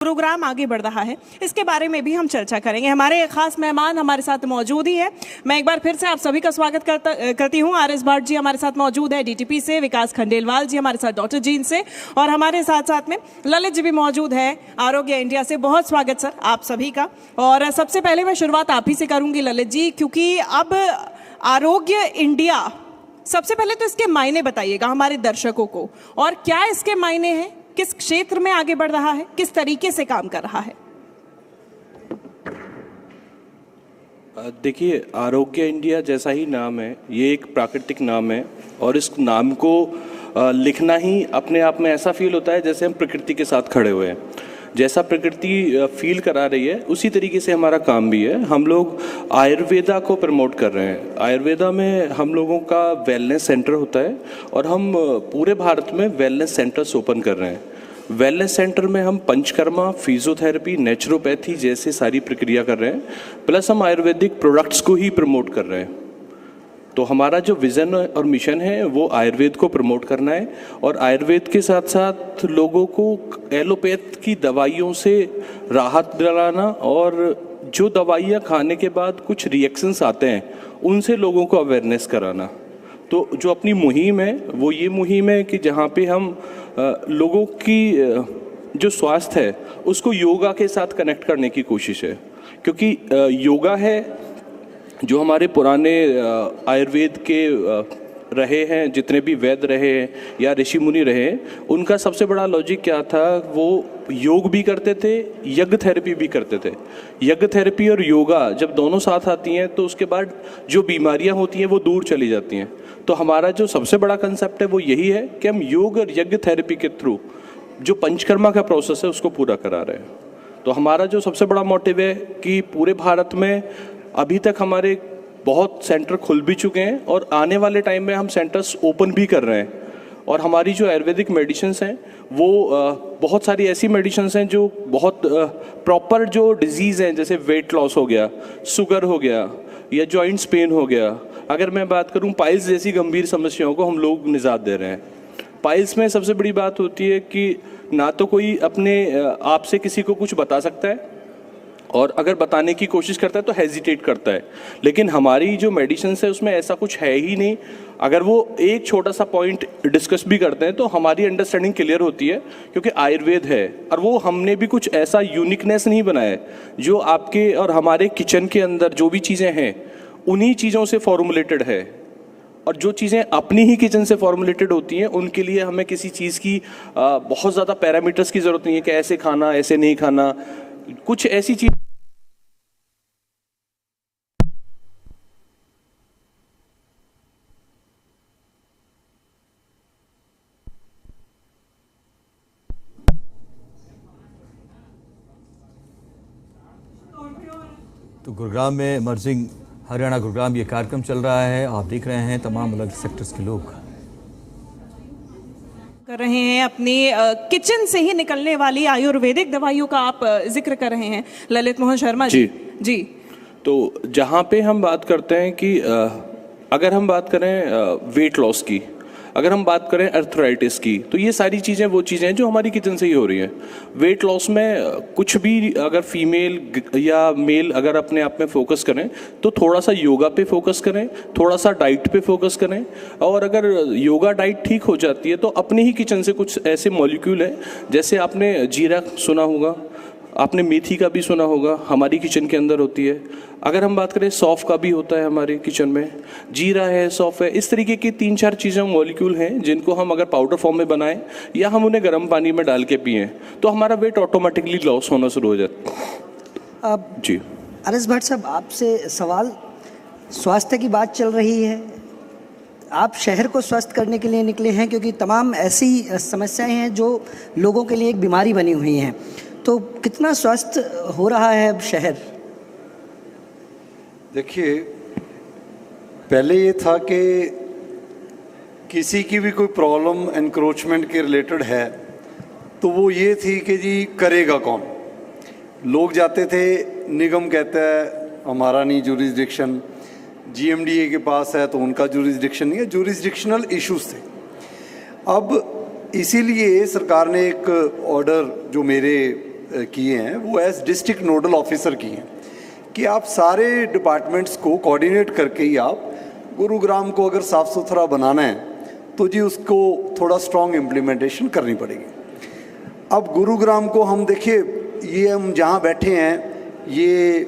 Programme आगे बढ़ रहा है, इसके बारे में भी हम चर्चा करेंगे। हमारे खास मेहमान हमारे साथ मौजूद ही है। मैं एक बार फिर से आप सभी का स्वागत करती हूँ। आर एस भट्ट जी हमारे साथ मौजूद है डीटीपी से, विकास खंडेलवाल जी हमारे साथ डॉक्टर जीन से, और हमारे साथ साथ में ललित जी भी मौजूद है आरोग्य इंडिया से। बहुत स्वागत सर आप सभी का। और सबसे पहले मैं शुरुआत आप ही से करूँगी ललित जी, क्योंकि अब आरोग्य इंडिया, सबसे पहले तो इसके मायने बताइएगा हमारे दर्शकों को, और क्या इसके मायने हैं, किस क्षेत्र में आगे बढ़ रहा है, किस तरीके से काम कर रहा है। देखिए, आरोग्य इंडिया जैसा ही नाम है, ये एक प्राकृतिक नाम है, और इस नाम को लिखना ही अपने आप में ऐसा फील होता है जैसे हम प्रकृति के साथ खड़े हुए हैं। जैसा प्रकृति फील करा रही है उसी तरीके से हमारा काम भी है। हम लोग आयुर्वेदा को प्रमोट कर रहे हैं। आयुर्वेदा में हम लोगों का वेलनेस सेंटर होता है, और हम पूरे भारत में वेलनेस सेंटर्स ओपन कर रहे हैं। वेलनेस सेंटर में हम पंचकर्मा, फिजियोथेरेपी, नेचुरोपैथी जैसे सारी प्रक्रिया कर रहे हैं, प्लस हम आयुर्वेदिक प्रोडक्ट्स को ही प्रमोट कर रहे हैं। तो हमारा जो विज़न और मिशन है वो आयुर्वेद को प्रमोट करना है, और आयुर्वेद के साथ साथ लोगों को एलोपैथ की दवाइयों से राहत दिलाना, और जो दवाइयाँ खाने के बाद कुछ रिएक्शंस आते हैं उनसे लोगों को अवेयरनेस कराना। तो जो अपनी मुहिम है वो ये मुहिम है कि जहाँ पे हम लोगों की जो स्वास्थ्य है उसको योगा के साथ कनेक्ट करने की कोशिश है, क्योंकि योगा है जो हमारे पुराने आयुर्वेद के रहे हैं, जितने भी वैद्य रहे हैं या ऋषि मुनि रहे हैं, उनका सबसे बड़ा लॉजिक क्या था, वो योग भी करते थे, यज्ञ थेरेपी भी करते थे। यज्ञ थेरेपी और योगा जब दोनों साथ आती हैं तो उसके बाद जो बीमारियां होती हैं वो दूर चली जाती हैं। तो हमारा जो सबसे बड़ा कंसेप्ट है वो यही है कि हम योग और यज्ञ थेरेपी के थ्रू जो पंचकर्मा का प्रोसेस है उसको पूरा करा रहे हैं। तो हमारा जो सबसे बड़ा मोटिव है कि पूरे भारत में अभी तक हमारे बहुत सेंटर खुल भी चुके हैं, और आने वाले टाइम में हम सेंटर्स ओपन भी कर रहे हैं। और हमारी जो आयुर्वेदिक मेडिसिन्स हैं वो बहुत सारी ऐसी मेडिसिन्स हैं जो बहुत प्रॉपर जो डिजीज़ हैं, जैसे वेट लॉस हो गया, शुगर हो गया, या जॉइंट्स पेन हो गया। अगर मैं बात करूं पाइल्स जैसी गंभीर समस्याओं को हम लोग निजात दे रहे हैं। पाइल्स में सबसे बड़ी बात होती है कि ना तो कोई अपने आप से किसी को कुछ बता सकता है, और अगर बताने की कोशिश करता है तो हेजिटेट करता है। लेकिन हमारी जो मेडिसिन है उसमें ऐसा कुछ है ही नहीं। अगर वो एक छोटा सा पॉइंट डिस्कस भी करते हैं तो हमारी अंडरस्टैंडिंग क्लियर होती है, क्योंकि आयुर्वेद है, और वो हमने भी कुछ ऐसा यूनिकनेस नहीं बनाया है। जो आपके और हमारे किचन के अंदर जो भी चीज़ें हैं उन्हीं चीज़ों से फॉर्मुलेटेड है, और जो चीज़ें अपनी ही किचन से फॉर्मुलेटेड होती हैं उनके लिए हमें किसी चीज़ की बहुत ज़्यादा पैरामीटर्स की ज़रूरत नहीं है कि ऐसे खाना, ऐसे नहीं खाना। कुछ ऐसी चीज तो गुरुग्राम में इमर्जिंग हरियाणा गुरुग्राम ये कार्यक्रम चल रहा है। आप देख रहे हैं तमाम अलग सेक्टर्स के लोग कर रहे हैं अपनी किचन से ही निकलने वाली आयुर्वेदिक दवाइयों का आप जिक्र कर रहे हैं ललित मोहन शर्मा जी। जी, तो जहाँ पे हम बात करते हैं कि अगर हम बात करें वेट लॉस की, अगर हम बात करें अर्थराइटिस की, तो ये सारी चीज़ें वो चीज़ें हैं जो हमारी किचन से ही हो रही हैं। वेट लॉस में कुछ भी अगर फीमेल या मेल अगर अपने आप में फोकस करें तो थोड़ा सा योगा पे फोकस करें, थोड़ा सा डाइट पे फोकस करें, और अगर योगा डाइट ठीक हो जाती है तो अपनी ही किचन से कुछ ऐसे मॉलिक्यूल हैं, जैसे आपने जीरा सुना होगा, आपने मेथी का भी सुना होगा, हमारी किचन के अंदर होती है। अगर हम बात करें सौंफ का भी होता है हमारे किचन में, जीरा है, सौंफ है। इस तरीके की 3-4 चीज़ें मॉलिक्यूल हैं जिनको हम अगर पाउडर फॉर्म में बनाएं या हम उन्हें गर्म पानी में डाल के पिएं तो हमारा वेट ऑटोमेटिकली लॉस होना शुरू हो जाता है। अब जी आर एस भट्ट साहब, आपसे सवाल, स्वास्थ्य की बात चल रही है, आप शहर को स्वस्थ करने के लिए निकले हैं, क्योंकि तमाम ऐसी समस्याएं हैं जो लोगों के लिए एक बीमारी बनी हुई हैं। तो कितना स्वस्थ हो रहा है अब शहर? देखिए, पहले ये था कि किसी की भी कोई प्रॉब्लम एनक्रोचमेंट के रिलेटेड है तो वो ये थी कि जी करेगा कौन। लोग जाते थे, निगम कहता है हमारा नहीं जुरिसडिक्शन, जीएमडीए के पास है तो उनका जुरिसडिक्शन नहीं है, जुरिसडिक्शनल इश्यूज थे। अब इसीलिए सरकार ने एक ऑर्डर जो मेरे किए हैं वो एज डिस्ट्रिक्ट नोडल ऑफिसर किए हैं कि आप सारे डिपार्टमेंट्स को कोऑर्डिनेट करके ही आप गुरुग्राम को अगर साफ़ सुथरा बनाना है तो जी उसको थोड़ा स्ट्रॉन्ग इम्प्लीमेंटेशन करनी पड़ेगी। अब गुरुग्राम को हम देखिए, ये हम जहाँ बैठे हैं ये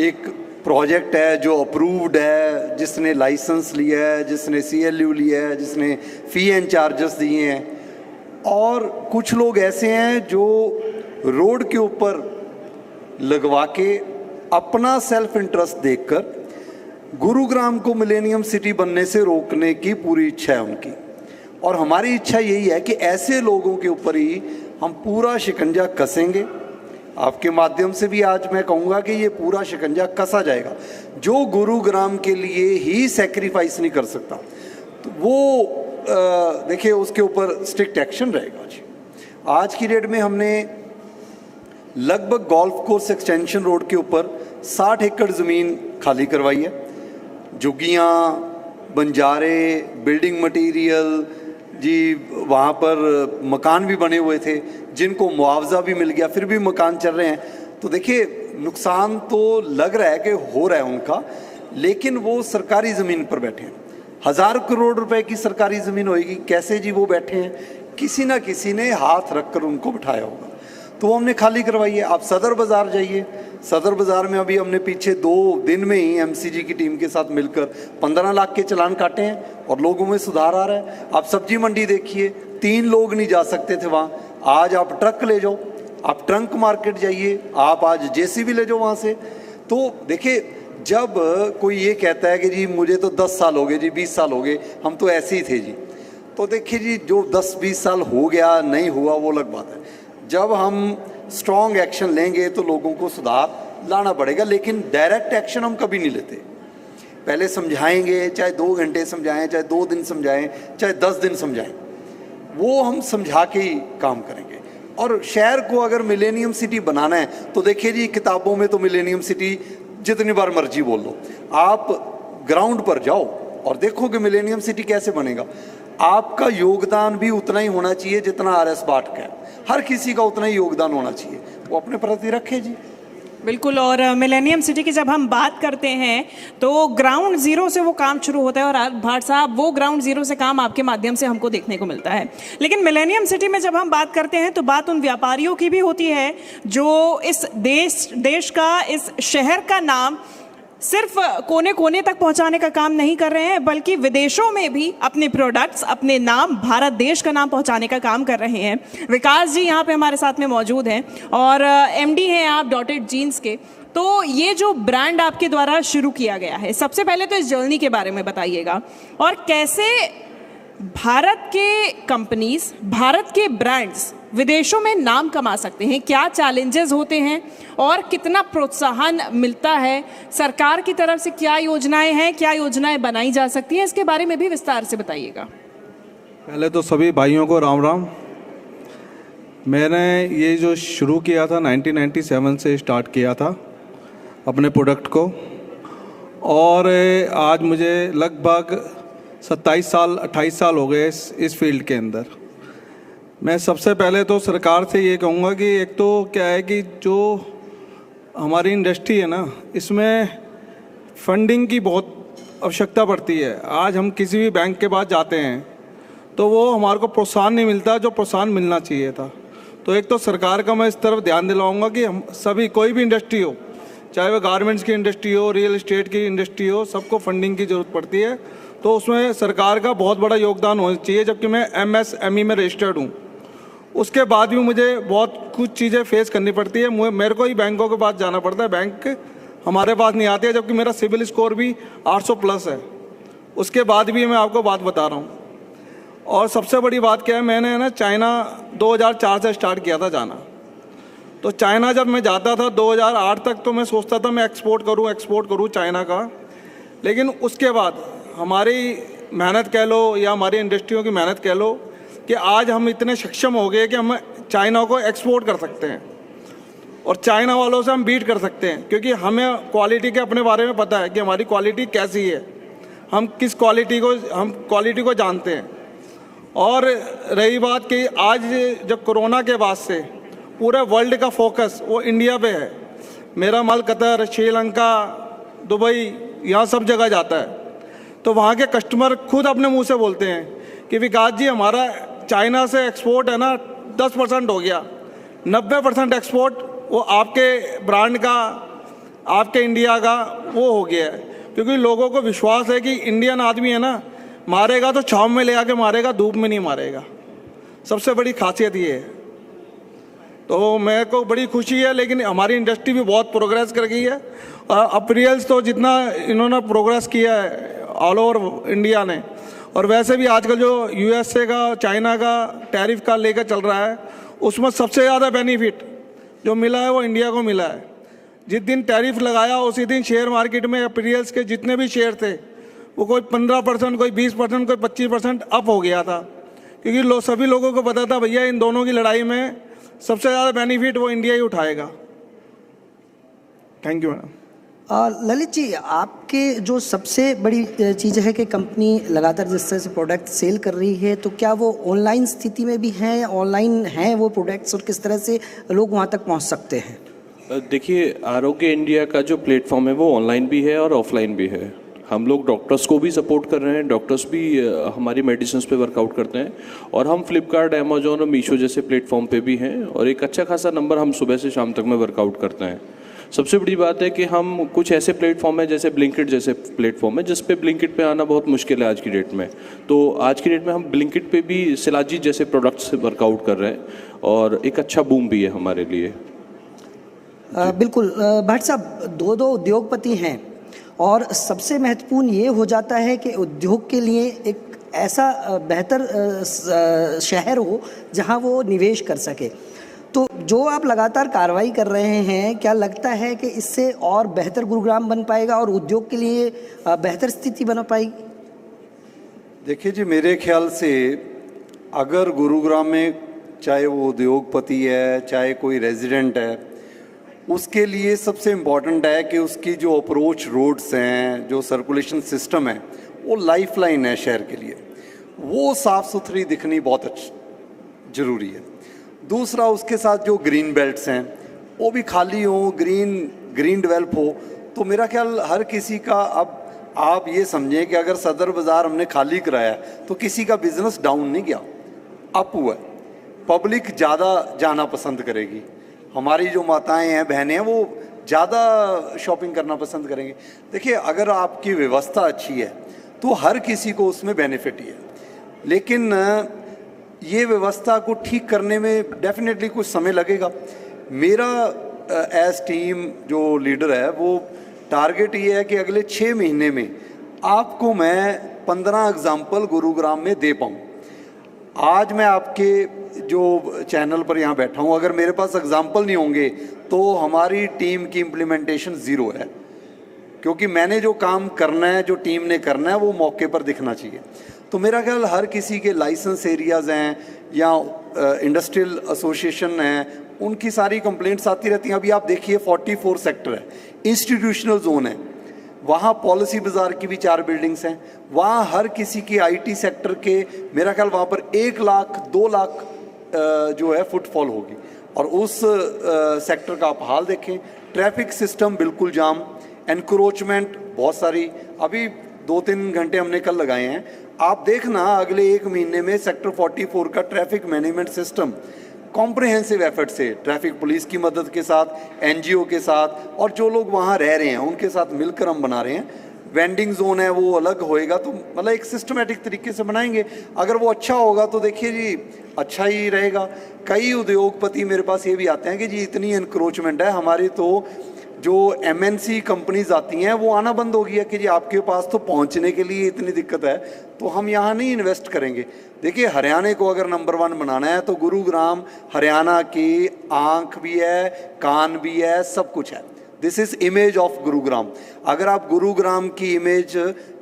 एक प्रोजेक्ट है जो अप्रूव्ड है, जिसने लाइसेंस लिया है, जिसने CLU लिया है, जिसने फ़ी एंड चार्जेस दिए हैं, और कुछ लोग ऐसे हैं जो रोड के ऊपर लगवा के अपना सेल्फ इंटरेस्ट देखकर गुरुग्राम को मिलेनियम सिटी बनने से रोकने की पूरी इच्छा है उनकी। और हमारी इच्छा यही है कि ऐसे लोगों के ऊपर ही हम पूरा शिकंजा कसेंगे। आपके माध्यम से भी आज मैं कहूँगा कि ये पूरा शिकंजा कसा जाएगा। जो गुरुग्राम के लिए ही सेक्रीफाइस नहीं कर सकता तो वो देखिए उसके ऊपर स्ट्रिक्ट एक्शन रहेगा जी। आज की डेट में हमने लगभग गोल्फ कोर्स एक्सटेंशन रोड के ऊपर 60 एकड़ ज़मीन खाली करवाई है। झुग्गियाँ, बंजारे, बिल्डिंग मटेरियल जी, वहाँ पर मकान भी बने हुए थे जिनको मुआवजा भी मिल गया, फिर भी मकान चल रहे हैं। तो देखिए नुकसान तो लग रहा है कि हो रहा है उनका, लेकिन वो सरकारी ज़मीन पर बैठे हैं। 1000 करोड़ रुपए की सरकारी ज़मीन होएगी, कैसे जी वो बैठे हैं? किसी ना किसी ने हाथ रख कर उनको बिठाया होगा, तो वो हमने खाली करवाई है। आप सदर बाज़ार जाइए, सदर बाज़ार में अभी हमने पीछे 2 दिन में ही MCG की टीम के साथ मिलकर 15 लाख के चालान काटे हैं और लोगों में सुधार आ रहा है। आप सब्जी मंडी देखिए, 3 लोग नहीं जा सकते थे वहाँ, आज आप ट्रक ले जाओ, आप ट्रंक मार्केट जाइए, आप आज JCB ले जाओ वहाँ से। तो देखिए जब कोई ये कहता है कि जी मुझे तो 10 साल हो गए जी, 20 साल हो गए, हम तो ऐसे ही थे जी, तो देखिए जी जो 10-20 साल हो गया नहीं हुआ वो अलग बात है। जब हम स्ट्रॉन्ग एक्शन लेंगे तो लोगों को सुधार लाना पड़ेगा, लेकिन डायरेक्ट एक्शन हम कभी नहीं लेते। पहले समझाएंगे, चाहे 2 घंटे समझाएं, चाहे 2 दिन समझाएं, चाहे 10 दिन समझाएं, वो हम समझा के ही काम करेंगे। और शहर को अगर मिलेनियम सिटी बनाना है तो देखिए जी किताबों में तो मिलेनियम सिटी जितनी बार मर्जी बोल लो, आप ग्राउंड पर जाओ और देखो कि मिलेनियम सिटी कैसे बनेगा। आपका योगदान भी उतना ही होना चाहिए जितना RS बाट का है। हर किसी का उतना ही योगदान होना चाहिए, वो अपने प्रति रखे जी। बिल्कुल। और मिलेनियम सिटी की जब हम बात करते हैं तो ग्राउंड जीरो से वो काम शुरू होता है, और भाट साहब वो ग्राउंड जीरो से काम आपके माध्यम से हमको देखने को मिलता है। लेकिन मिलेनियम सिटी में जब हम बात करते हैं तो बात उन व्यापारियों की भी होती है जो इस देश का, इस शहर का नाम सिर्फ कोने कोने तक पहुंचाने का काम नहीं कर रहे हैं, बल्कि विदेशों में भी अपने प्रोडक्ट्स, अपने नाम, भारत देश का नाम पहुंचाने का काम कर रहे हैं। विकास जी यहाँ पे हमारे साथ में मौजूद हैं और MD हैं आप डॉटेड जीन्स के। तो ये जो ब्रांड आपके द्वारा शुरू किया गया है, सबसे पहले तो इस जर्नी के बारे में बताइएगा, और कैसे भारत के कंपनीज, भारत के ब्रांड्स विदेशों में नाम कमा सकते हैं, क्या चैलेंजेस होते हैं और कितना प्रोत्साहन मिलता है, सरकार की तरफ से क्या योजनाएं हैं, क्या योजनाएं बनाई जा सकती हैं, इसके बारे में भी विस्तार से बताइएगा। पहले तो सभी भाइयों को राम राम। मैंने ये जो शुरू किया था 1997 से स्टार्ट किया था अपने प्रोडक्ट को, और आज मुझे लगभग 28 साल हो गए इस फील्ड के अंदर। मैं सबसे पहले तो सरकार से ये कहूँगा कि एक तो क्या है कि जो हमारी इंडस्ट्री है ना, इसमें फंडिंग की बहुत आवश्यकता पड़ती है। आज हम किसी भी बैंक के पास जाते हैं तो वो हमारे को प्रोत्साहन नहीं मिलता जो प्रोत्साहन मिलना चाहिए था। तो एक तो सरकार का मैं इस तरफ ध्यान दिलाऊंगा कि हम सभी, कोई भी इंडस्ट्री हो, चाहे वो गारमेंट्स की इंडस्ट्री हो, रियल एस्टेट की इंडस्ट्री हो, सबको फंडिंग की ज़रूरत पड़ती है। तो उसमें सरकार का बहुत बड़ा योगदान होना चाहिए। जबकि मैं MSME में रजिस्टर्ड हूँ, उसके बाद भी मुझे बहुत कुछ चीज़ें फेस करनी पड़ती है। मेरे को ही बैंकों के पास जाना पड़ता है, बैंक हमारे पास नहीं आते हैं, जबकि मेरा सिविल स्कोर भी 800 प्लस है। उसके बाद भी मैं आपको बात बता रहा हूँ। और सबसे बड़ी बात क्या है, मैंने ना चाइना 2004 से स्टार्ट किया था जाना। तो चाइना जब मैं जाता था 2008 तक, तो मैं सोचता था मैं एक्सपोर्ट करूँ चाइना का। लेकिन उसके बाद हमारी मेहनत कह लो या हमारी इंडस्ट्रियों की मेहनत कह लो कि आज हम इतने सक्षम हो गए कि हम चाइना को एक्सपोर्ट कर सकते हैं और चाइना वालों से हम बीट कर सकते हैं, क्योंकि हमें क्वालिटी के अपने बारे में पता है कि हमारी क्वालिटी कैसी है, हम किस क्वालिटी को जानते हैं। और रही बात कि आज जब कोरोना के बाद से पूरे वर्ल्ड का फोकस वो इंडिया पे है। मेरा माल कतर, श्रीलंका, दुबई, यहाँ सब जगह जाता है। तो वहाँ के कस्टमर खुद अपने मुंह से बोलते हैं कि विकास जी हमारा चाइना से एक्सपोर्ट है ना 10% हो गया, 90% एक्सपोर्ट वो आपके ब्रांड का, आपके इंडिया का वो हो गया है। क्योंकि लोगों को विश्वास है कि इंडियन आदमी है ना, मारेगा तो छाँव में ले आके मारेगा, धूप में नहीं मारेगा। सबसे बड़ी खासियत ये है। तो मेरे को बड़ी खुशी है, लेकिन हमारी इंडस्ट्री भी बहुत प्रोग्रेस कर गई है। अपीरियल्स तो जितना इन्होंने प्रोग्रेस किया है ऑल ओवर इंडिया ने, और वैसे भी आजकल जो यूएसए का, चाइना का टैरिफ का लेकर चल रहा है, उसमें सबसे ज़्यादा बेनिफिट जो मिला है वो इंडिया को मिला है। जिस दिन टैरिफ लगाया उसी दिन शेयर मार्केट में अपीरियल्स के जितने भी शेयर थे वो कोई 15%, कोई 20%, कोई 25% अप हो गया था। क्योंकि सभी लोगों को पता था भैया इन दोनों की लड़ाई में सबसे ज़्यादा बेनिफिट वो इंडिया ही उठाएगा। Thank you madam. Lalit ji, आपके जो सबसे बड़ी चीज़ है कि कंपनी लगातार जिस तरह से प्रोडक्ट सेल कर रही है, तो क्या वो ऑनलाइन स्थिति में भी हैं, ऑनलाइन हैं वो प्रोडक्ट्स, और किस तरह से लोग वहाँ तक पहुँच सकते हैं? देखिए, आरोग्य इंडिया का जो प्लेटफॉर्म है वो ऑनलाइन भी है और ऑफलाइन भी है। हम लोग डॉक्टर्स को भी सपोर्ट कर रहे हैं, डॉक्टर्स भी हमारी मेडिसिन पे वर्कआउट करते हैं, और हम फ्लिपकार्ट, अमेजोन और मीशो जैसे प्लेटफॉर्म पे भी हैं, और एक अच्छा खासा नंबर हम सुबह से शाम तक में वर्कआउट करते हैं। सबसे बड़ी बात है कि हम कुछ ऐसे प्लेटफॉर्म है जैसे ब्लिंकिट जैसे प्लेटफॉर्म है जिस पे ब्लिंकिट पे आना बहुत मुश्किल है आज की डेट में। तो आज की डेट में हम ब्लिंकिट पे भी शिलाजीत जैसे प्रोडक्ट्स से वर्कआउट कर रहे हैं, और एक अच्छा बूम भी है हमारे लिए। बिल्कुल भट्ट साहब, दो उद्योगपति हैं, और सबसे महत्वपूर्ण ये हो जाता है कि उद्योग के लिए एक ऐसा बेहतर शहर हो जहां वो निवेश कर सके। तो जो आप लगातार कार्रवाई कर रहे हैं, क्या लगता है कि इससे और बेहतर गुरुग्राम बन पाएगा और उद्योग के लिए बेहतर स्थिति बन पाएगी? देखिए जी, मेरे ख्याल से अगर गुरुग्राम में चाहे वो उद्योगपति है, चाहे कोई रेजिडेंट है, उसके लिए सबसे इम्पॉर्टेंट है कि उसकी जो अप्रोच रोड्स हैं, जो सर्कुलेशन सिस्टम है, वो लाइफलाइन है शहर के लिए, वो साफ़ सुथरी दिखनी बहुत ज़रूरी है। दूसरा, उसके साथ जो ग्रीन बेल्ट्स हैं वो भी खाली हो, ग्रीन डेवलप हो। तो मेरा ख्याल हर किसी का, अब आप ये समझें कि अगर सदर बाज़ार हमने खाली कराया तो किसी का बिजनेस डाउन नहीं गया, अप हुआ है। पब्लिक ज़्यादा जाना पसंद करेगी, हमारी जो माताएं हैं, बहनें हैं, वो ज़्यादा शॉपिंग करना पसंद करेंगे। देखिए, अगर आपकी व्यवस्था अच्छी है तो हर किसी को उसमें बेनिफिट ही है, लेकिन ये व्यवस्था को ठीक करने में डेफिनेटली कुछ समय लगेगा। मेरा एज टीम जो लीडर है, वो टारगेट ये है कि अगले 6 महीने में आपको मैं 15 एग्जाम्पल गुरुग्राम में दे पाऊँ। आज मैं आपके जो चैनल पर यहाँ बैठा हूँ, अगर मेरे पास एग्जाम्पल नहीं होंगे तो हमारी टीम की इम्प्लीमेंटेशन ज़ीरो है, क्योंकि मैंने जो काम करना है, जो टीम ने करना है, वो मौके पर दिखना चाहिए। तो मेरा ख्याल हर किसी के लाइसेंस एरियाज़ हैं या इंडस्ट्रियल एसोसिएशन हैं, उनकी सारी कंप्लेंट्स आती रहती हैं। अभी आप देखिए 44 सेक्टर है, इंस्टीट्यूशनल जोन है, वहाँ पॉलिसी बाज़ार की भी 4 बिल्डिंग्स हैं, वहाँ हर किसी की आईटी सेक्टर के, मेरा ख्याल वहाँ पर 1 लाख 2 लाख जो है फुटफॉल होगी। और उस सेक्टर का आप हाल देखें, ट्रैफिक सिस्टम बिल्कुल जाम, एनक्रोचमेंट बहुत सारी। अभी 2-3 घंटे हमने कल लगाए हैं, आप देखना अगले 1 महीने में सेक्टर 44 का traffic management system comprehensive effort से, ट्रैफिक पुलिस की मदद के साथ, एनजीओ के साथ, और जो लोग वहाँ रह रहे हैं उनके साथ मिलकर हम बना रहे हैं। वेंडिंग जोन है वो अलग होएगा, तो मतलब एक सिस्टमेटिक तरीके से बनाएंगे। अगर वो अच्छा होगा तो देखिए जी, अच्छा ही रहेगा। कई उद्योगपति मेरे पास ये भी आते हैं कि जी इतनी एनक्रोचमेंट है हमारी, तो जो एमएनसी कंपनीज आती हैं वो आना बंद हो गया कि जी आपके पास तो पहुंचने के लिए इतनी दिक्कत है, तो हम यहाँ नहीं इन्वेस्ट करेंगे। देखिए, हरियाणा को अगर नंबर 1 बनाना है तो गुरुग्राम हरियाणा की आंख भी है, कान भी है, सब कुछ है। This is image of Gurugram. अगर आप गुरुग्राम की इमेज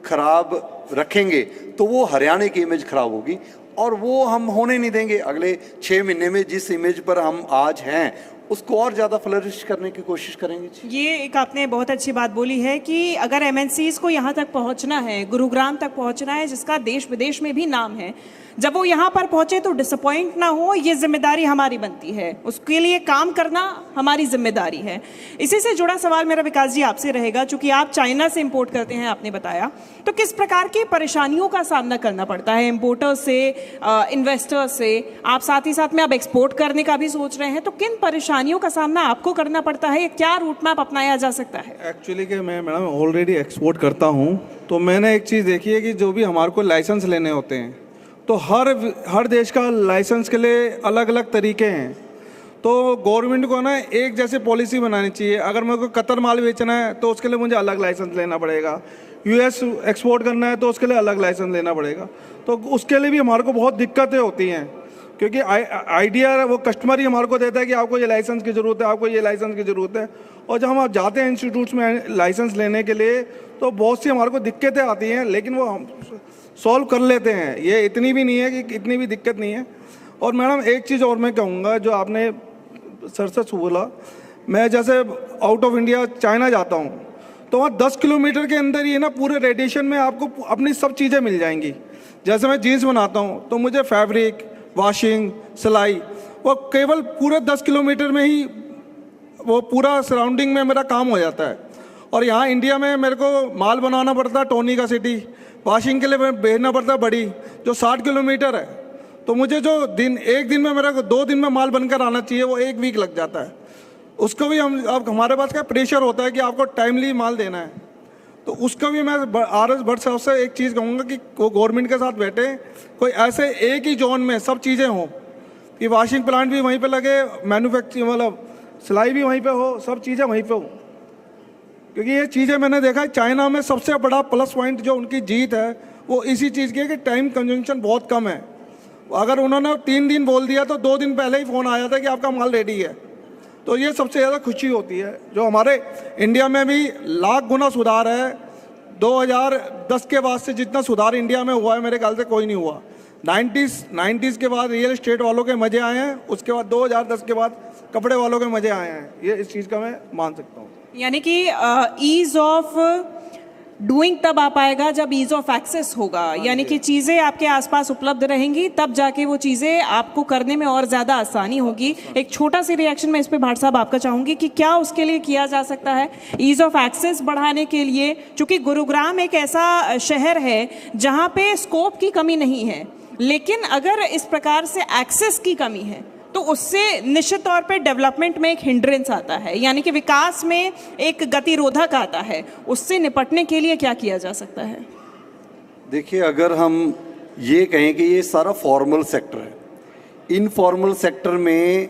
खराब रखेंगे तो वो हरियाणा की इमेज खराब होगी, और वो हम होने नहीं देंगे। अगले 6 महीने में जिस इमेज पर हम आज हैं उसको और ज़्यादा फ्लरिश करने की कोशिश करेंगे जी। ये एक आपने बहुत अच्छी बात बोली है कि अगर एमएनसीज को यहाँ तक पहुँचना है, गुरुग्राम तक पहुँचना है, जिसका देश विदेश में भी नाम है, जब वो यहाँ पर पहुँचे तो डिसअपॉइंट ना हो, ये जिम्मेदारी हमारी बनती है, उसके लिए काम करना हमारी जिम्मेदारी है। इसी से जुड़ा सवाल मेरा विकास जी आपसे रहेगा, चूंकि आप चाइना से इंपोर्ट करते हैं, आपने बताया, तो किस प्रकार की परेशानियों का सामना करना पड़ता है इंपोर्टर्स से, इन्वेस्टर्स से? आप साथ ही साथ में आप एक्सपोर्ट करने का भी सोच रहे हैं, तो किन परेशानियों का सामना आपको करना पड़ता है? क्या रूट मैप अपनाया जा सकता है? एक्चुअली कि मैं मैडम ऑलरेडी एक्सपोर्ट करता हूँ, तो मैंने एक चीज़ देखी है कि जो भी हमारे को लाइसेंस लेने होते हैं, तो हर देश का लाइसेंस के लिए अलग अलग तरीके हैं। तो गवर्नमेंट को ना एक जैसे पॉलिसी बनानी चाहिए। अगर मेरे को कतर माल बेचना है तो उसके लिए मुझे अलग लाइसेंस लेना पड़ेगा, यूएस एक्सपोर्ट करना है तो उसके लिए अलग लाइसेंस लेना पड़ेगा। तो उसके लिए भी हमारे को बहुत दिक्कतें होती हैं, क्योंकि आइडिया वो कस्टमर ही हमारे को देता है कि आपको ये लाइसेंस की ज़रूरत है, आपको ये लाइसेंस की ज़रूरत है। और जब हम जाते हैं इंस्टीट्यूट्स में लाइसेंस लेने के लिए, तो बहुत सी हमारे को दिक्कतें आती हैं, लेकिन वो हम सॉल्व कर लेते हैं। ये इतनी भी नहीं है कि इतनी भी दिक्कत नहीं है। और मैडम एक चीज़ और मैं कहूँगा, जो आपने सर से बोला, मैं जैसे आउट ऑफ इंडिया चाइना जाता हूँ, तो वहाँ 10 किलोमीटर के अंदर ही ना पूरे रेडिएशन में आपको अपनी सब चीज़ें मिल जाएंगी। जैसे मैं जीन्स बनाता हूँ तो मुझे फैब्रिक, वॉशिंग, सिलाई, वो केवल पूरे 10 किलोमीटर में ही वो पूरा सराउंडिंग में मेरा काम हो जाता है। और यहाँ इंडिया में मेरे को माल बनाना पड़ता है टोनी का सिटी, वॉशिंग के लिए भेजना पड़ता है बड़ी, जो 60 किलोमीटर है। तो मुझे जो एक दिन में मेरा 2 दिन में माल बनकर आना चाहिए, वो 1 वीक लग जाता है। उसको भी अब हमारे पास का प्रेशर होता है कि आपको टाइमली माल देना है। तो उसका भी मैं RS भट्ट साहब से एक चीज़ कहूँगा कि वो गवर्नमेंट के साथ बैठे, कोई ऐसे एक ही जोन में सब चीज़ें हों, कि वॉशिंग प्लांट भी वहीं पे लगे, मैन्युफैक्चरिंग मतलब सिलाई भी वहीं पे हो, सब चीज़ें वहीं पे हो। क्योंकि ये चीज़ें मैंने देखा है चाइना में सबसे बड़ा प्लस पॉइंट जो उनकी जीत है वो इसी चीज़ की है कि टाइम कंजम्पशन बहुत कम है। अगर उन्होंने 3 दिन बोल दिया तो 2 दिन पहले ही फ़ोन आया था कि आपका माल रेडी है। तो ये सबसे ज़्यादा खुशी होती है। जो हमारे इंडिया में भी लाख गुना सुधार है, 2010 के बाद से जितना सुधार इंडिया में हुआ है मेरे ख्याल से कोई नहीं हुआ। 90s के बाद रियल एस्टेट वालों के मज़े आए हैं, उसके बाद 2010 के बाद कपड़े वालों के मज़े आए हैं। ये इस चीज़ का मैं मान सकता हूँ। यानी कि ईज ऑफ डूइंग तब आ पाएगा जब ईज ऑफ एक्सेस होगा, यानी कि चीज़ें आपके आसपास उपलब्ध रहेंगी, तब जाके वो चीज़ें आपको करने में और ज़्यादा आसानी होगी। एक छोटा सी रिएक्शन मैं इस पे भाट साहब आपका चाहूँगी कि क्या उसके लिए किया जा सकता है ईज ऑफ एक्सेस बढ़ाने के लिए? चूँकि गुरुग्राम एक ऐसा शहर है जहाँ पे स्कोप की कमी नहीं है, लेकिन अगर इस प्रकार से एक्सेस की कमी है तो उससे निश्चित तौर पे डेवलपमेंट में एक हिंड्रेंस आता है, यानी कि विकास में एक गतिरोधक आता है। उससे निपटने के लिए क्या किया जा सकता है? देखिए, अगर हम ये कहें कि ये सारा फॉर्मल सेक्टर है, इनफॉर्मल सेक्टर में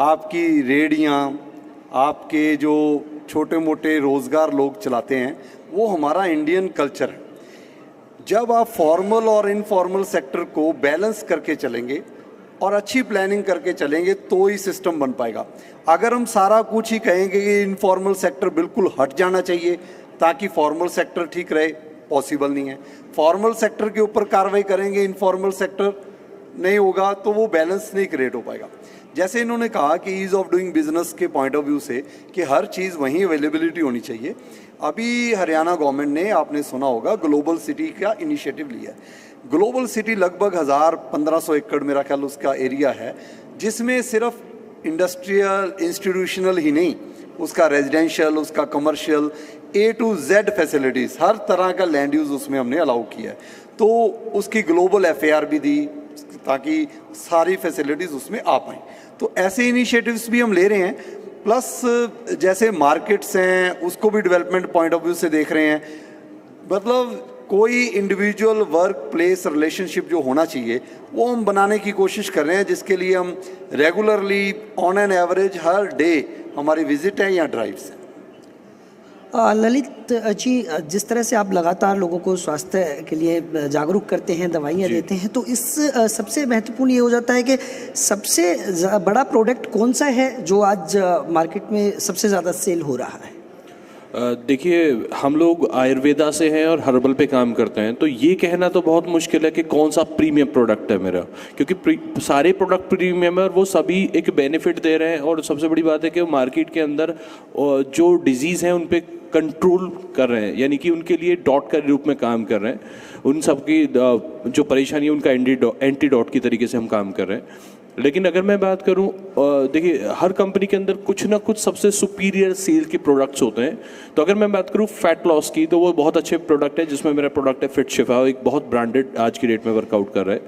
आपकी रेहड़ियाँ, आपके जो छोटे मोटे रोज़गार लोग चलाते हैं, वो हमारा इंडियन कल्चर है। जब आप फॉर्मल और इनफॉर्मल सेक्टर को बैलेंस करके चलेंगे और अच्छी प्लानिंग करके चलेंगे तो ही सिस्टम बन पाएगा। अगर हम सारा कुछ ही कहेंगे कि इनफॉर्मल सेक्टर बिल्कुल हट जाना चाहिए ताकि फॉर्मल सेक्टर ठीक रहे, पॉसिबल नहीं है। फॉर्मल सेक्टर के ऊपर कार्रवाई करेंगे, इनफॉर्मल सेक्टर नहीं होगा तो वो बैलेंस नहीं क्रिएट हो पाएगा। जैसे इन्होंने कहा कि ईज़ ऑफ डूइंग बिजनेस के पॉइंट ऑफ व्यू से कि हर चीज़ वहीं अवेलेबिलिटी होनी चाहिए। अभी हरियाणा गवर्नमेंट ने, आपने सुना होगा, ग्लोबल सिटी का इनिशिएटिव लिया है। ग्लोबल सिटी लगभग 1500 एकड़ मेरा ख्याल उसका एरिया है, जिसमें सिर्फ इंडस्ट्रियल इंस्टीट्यूशनल ही नहीं, उसका रेजिडेंशियल, उसका commercial, A to Z facilities, हर तरह का लैंड यूज़ उसमें हमने अलाउ किया है। तो उसकी ग्लोबल FAR भी दी ताकि सारी फैसिलिटीज़ उसमें आ पाएँ। तो ऐसे इनिशिएटिव्स भी हम ले रहे हैं। प्लस जैसे मार्केट्स हैं उसको भी डेवलपमेंट पॉइंट ऑफ व्यू से देख रहे हैं। मतलब कोई इंडिविजुअल वर्क प्लेस रिलेशनशिप जो होना चाहिए वो हम बनाने की कोशिश कर रहे हैं, जिसके लिए हम regularly on an average her day हमारी विजिट है या ड्राइव्स हैं। ललित जी, जिस तरह से आप लगातार लोगों को स्वास्थ्य के लिए जागरूक करते हैं, दवाइयाँ देते हैं, तो इस सबसे महत्वपूर्ण ये हो जाता है कि सबसे बड़ा प्रोडक्ट कौन सा है जो आज मार्केट में सबसे ज़्यादा सेल हो रहा है? देखिए, हम लोग आयुर्वेदा से हैं और हर्बल पे काम करते हैं, तो ये कहना तो बहुत मुश्किल है कि कौन सा प्रीमियम प्रोडक्ट है मेरा, क्योंकि सारे प्रोडक्ट प्रीमियम है और वो सभी एक बेनिफिट दे रहे हैं। और सबसे बड़ी बात है कि वो मार्केट के अंदर जो डिजीज़ हैं उन पे कंट्रोल कर रहे हैं, यानी कि उनके लिए डॉट के रूप में काम कर रहे हैं। उन सब की जो परेशानी है उनका एंटीडॉट की तरीके से हम काम कर रहे हैं। लेकिन अगर मैं बात करूं, देखिए हर कंपनी के अंदर कुछ ना कुछ सबसे सुपीरियर सेल के प्रोडक्ट्स होते हैं। तो अगर मैं बात करूं फैट लॉस की, तो वो बहुत अच्छे प्रोडक्ट है, जिसमें मेरा प्रोडक्ट है फिट शिफा, एक बहुत ब्रांडेड आज की डेट में वर्कआउट कर रहा है।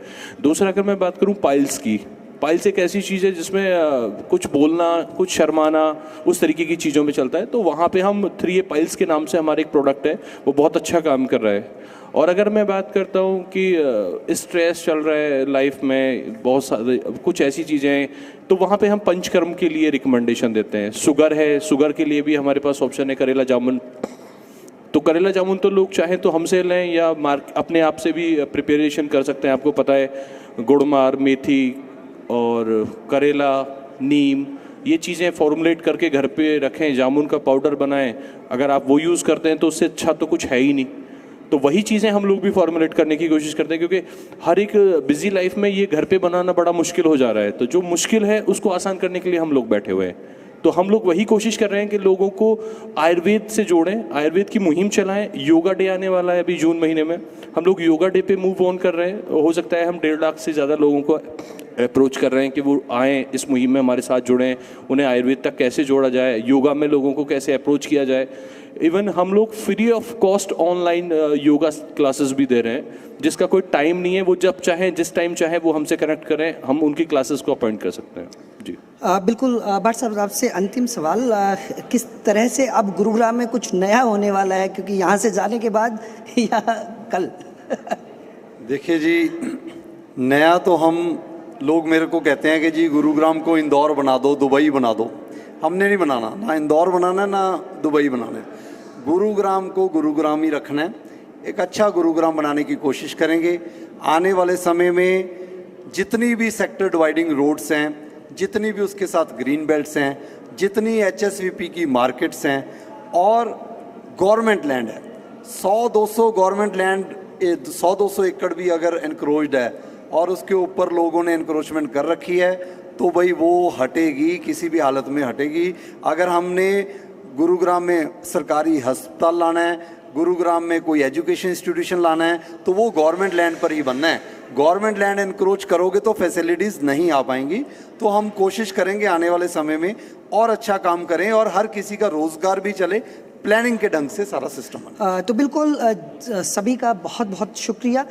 दूसरा अगर मैं बात करूं पाइल्स की, पाइल्स एक ऐसी चीज़ है जिसमें कुछ बोलना, कुछ शर्माना, उस तरीके की चीज़ों में चलता है। तो वहाँ पे हम 3A पाइल्स के नाम से हमारे एक प्रोडक्ट है, वो बहुत अच्छा काम कर रहा है। और अगर मैं बात करता हूँ कि स्ट्रेस चल रहा है लाइफ में, बहुत सारे कुछ ऐसी चीज़ें हैं, तो वहाँ पे हम पंचकर्म के लिए रिकमेंडेशन देते हैं। शुगर है, शुगर के लिए भी हमारे पास ऑप्शन है करेला जामुन। तो करेला जामुन तो लोग चाहें तो हमसे लें या अपने आप से भी प्रिपरेशन कर सकते हैं। आपको पता है गुड़मार, मेथी और करेला, नीम, ये चीज़ें फॉर्मुलेट करके घर पे रखें, जामुन का पाउडर बनाएं। अगर आप वो यूज़ करते हैं तो उससे अच्छा तो कुछ है ही नहीं। तो वही चीज़ें हम लोग भी फॉर्मुलेट करने की कोशिश करते हैं, क्योंकि हर एक बिजी लाइफ में ये घर पे बनाना बड़ा मुश्किल हो जा रहा है। तो जो मुश्किल है उसको आसान करने के लिए हम लोग बैठे हुए हैं। तो हम लोग वही कोशिश कर रहे हैं कि लोगों को आयुर्वेद से जोड़ें, आयुर्वेद की मुहिम चलाएं। योगा डे आने वाला है अभी जून महीने में, हम लोग योगा डे पे मूव ऑन कर रहे हैं। हो सकता है हम 1.5 लाख से ज़्यादा लोगों को अप्रोच कर रहे हैं कि वो आएँ, इस मुहिम में हमारे साथ जुड़ें। उन्हें आयुर्वेद तक कैसे जोड़ा जाए, योगा में लोगों को कैसे अप्रोच किया जाए। इवन हम लोग free of cost online yoga classes भी दे रहे हैं, जिसका कोई टाइम नहीं है। वो जब चाहें, जिस टाइम चाहें, वो हमसे कनेक्ट करें, हम उनकी क्लासेस को अपॉइंट कर सकते हैं। जी बिल्कुल। भट्ट साहब, आपसे अंतिम सवाल, किस तरह से अब गुरुग्राम में कुछ नया होने वाला है, क्योंकि यहाँ से जाने के बाद या कल? देखिए जी, नया तो हम लोग मेरे को कहते हैं कि जी गुरुग्राम को इंदौर बना दो, दुबई बना दो। हमने नहीं बनाना, ना इंदौर बनाना है ना दुबई बनाना है। गुरुग्राम को गुरुग्राम ही रखना है। एक अच्छा गुरुग्राम बनाने की कोशिश करेंगे। आने वाले समय में जितनी भी सेक्टर डिवाइडिंग रोड्स हैं, जितनी भी उसके साथ ग्रीन बेल्ट्स हैं, जितनी HSVP की मार्केट्स हैं और गवर्नमेंट लैंड है, 100-200 गवर्नमेंट लैंड, 100-200 एकड़ भी अगर एनक्रोच्ड है और उसके ऊपर लोगों ने एनक्रोचमेंट कर रखी है, तो भाई वो हटेगी, किसी भी हालत में हटेगी। अगर हमने गुरुग्राम में सरकारी अस्पताल लाना है, गुरुग्राम में कोई एजुकेशन इंस्टीट्यूशन लाना है, तो वो गवर्नमेंट लैंड पर ही बनना है। गवर्नमेंट लैंड एनक्रोच करोगे तो फैसिलिटीज़ नहीं आ पाएंगी। तो हम कोशिश करेंगे आने वाले समय में और अच्छा काम करें और हर किसी का रोज़गार भी चले, प्लानिंग के ढंग से सारा सिस्टम बने। तो बिल्कुल सभी का बहुत बहुत शुक्रिया।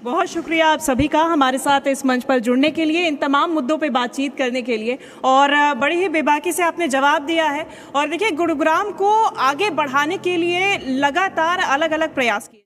बहुत शुक्रिया आप सभी का हमारे साथ इस मंच पर जुड़ने के लिए, इन तमाम मुद्दों पे बातचीत करने के लिए, और बड़ी ही बेबाकी से आपने जवाब दिया है। और देखिए, गुरुग्राम को आगे बढ़ाने के लिए लगातार अलग अलग प्रयास किए